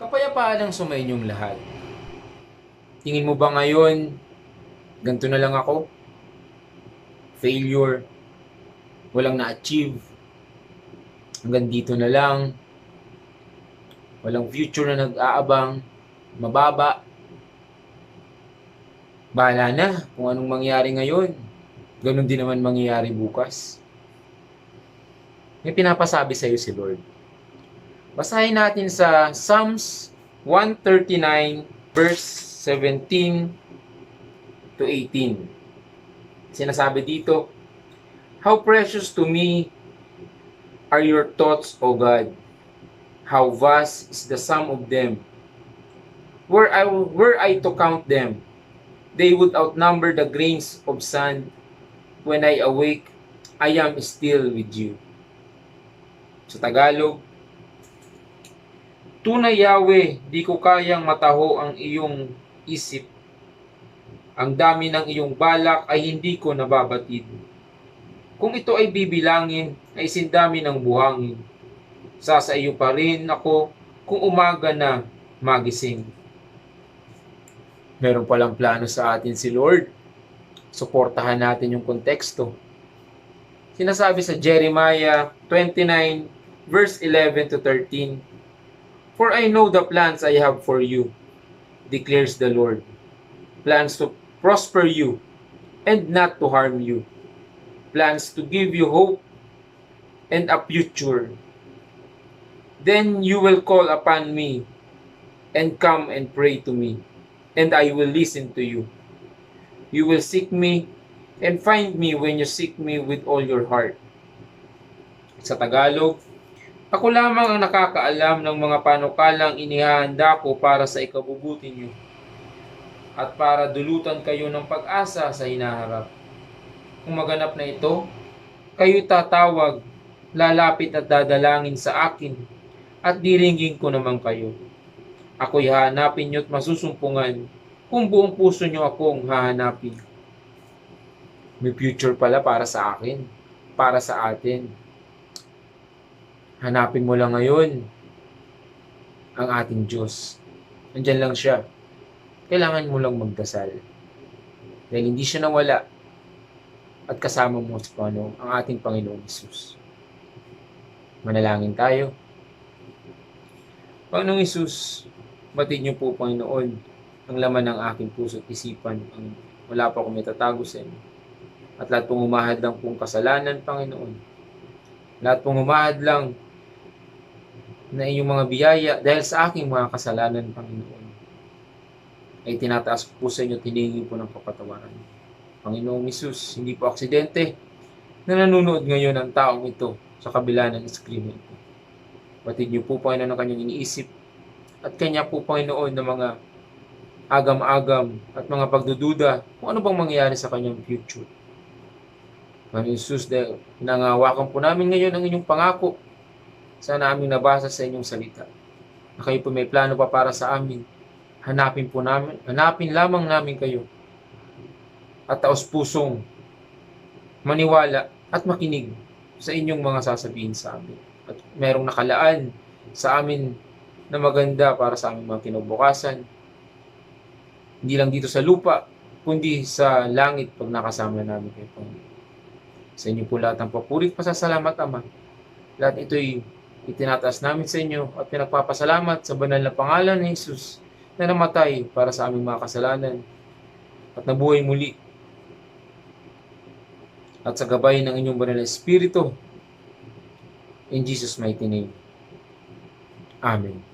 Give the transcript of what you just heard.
Kapayapaan ang sumainyong lahat. Tingin mo ba ngayon, ganito na lang ako? Failure, walang na-achieve, hanggang dito na lang, walang future na nag-aabang, mababa. Bahala na kung anong mangyari ngayon. Ganun din naman mangyayari bukas. May pinapasabi sa iyo si Lord. Basahin natin sa Psalms 139 verse 17 to 18. Sinasabi dito, "How precious to me are your thoughts, O God. How vast is the sum of them. Were I to count them, they would outnumber the grains of sand. When I awake, I am still with you." Sa Tagalog, "Tunay Yahweh, di ko kayang mataho ang iyong isip. Ang dami ng iyong balak ay hindi ko nababatid. Kung ito ay bibilangin, ay sindami ng buhangin. Sa iyo pa rin ako kung umaga na magising." Meron palang plano sa atin si Lord. Suportahan natin yung konteksto. Sinasabi sa Jeremiah 29 verse 11 to 13, "For I know the plans I have for you, declares the Lord. Plans to prosper you and not to harm you. Plans to give you hope and a future. Then you will call upon me and come and pray to me, and I will listen to you. You will seek me and find me when you seek me with all your heart." Sa Tagalog, "Ako lamang ang nakakaalam ng mga panukalang inihahanda ko para sa ikabubuti niyo at para dulutan kayo ng pag-asa sa hinaharap. Kung maganap na ito, kayo tatawag, lalapit at dadalangin sa akin, at diringgin ko naman kayo. Ako'y hahanapin niyo at masusumpungan kung buong puso niyo akong hahanapin." May future pala para sa akin, para sa atin. Hanapin mo lang ngayon ang ating Diyos. Nandyan lang siya. Kailangan mo lang magdasal. Dahil hindi siya nawala at kasama mo si ang ating Panginoong Hesus. Manalangin tayo. Panginoong Hesus, batid niyo po, Panginoon, ang laman ng aking puso at isipan. Wala pa akong itatago sa inyo. At lahat pong umahad lang pong kasalanan, Panginoon. Lahat pong umahad lang na iyong mga biyaya dahil sa aking mga kasalanan, Panginoon, ay tinataas ko po sa inyo, tiningi po ng kapatawaran. Panginoong Hesus, hindi po aksidente na nanonood ngayon ang taong ito sa kabila ng screen ito. Batid niyo po, Panginoon, ang kanyang iniisip at kanya po, Panginoon, ng mga agam-agam at mga pagdududa kung ano bang mangyayari sa kanyang future. Panginoon Hesus, nangawakan po namin ngayon ang inyong pangako sa aming nabasa sa inyong salita, na kayo po may plano pa para sa amin. Hanapin lamang namin kayo at taos pusong maniwala at makinig sa inyong mga sasabihin sa amin. At merong nakalaan sa amin na maganda para sa aming mga kinabukasan. Hindi lang dito sa lupa, kundi sa langit pag nakasama namin kayo, Panginoon. Sa inyo po lahat ng papuri at pasasalamat, Ama. Lahat ito'y itinataas namin sa inyo at pinagpapasalamat sa banal na pangalan ni Jesus na namatay para sa aming mga kasalanan at nabuhay muli. At sa gabay ng inyong banal na Espiritu, in Jesus' mighty name. Amen.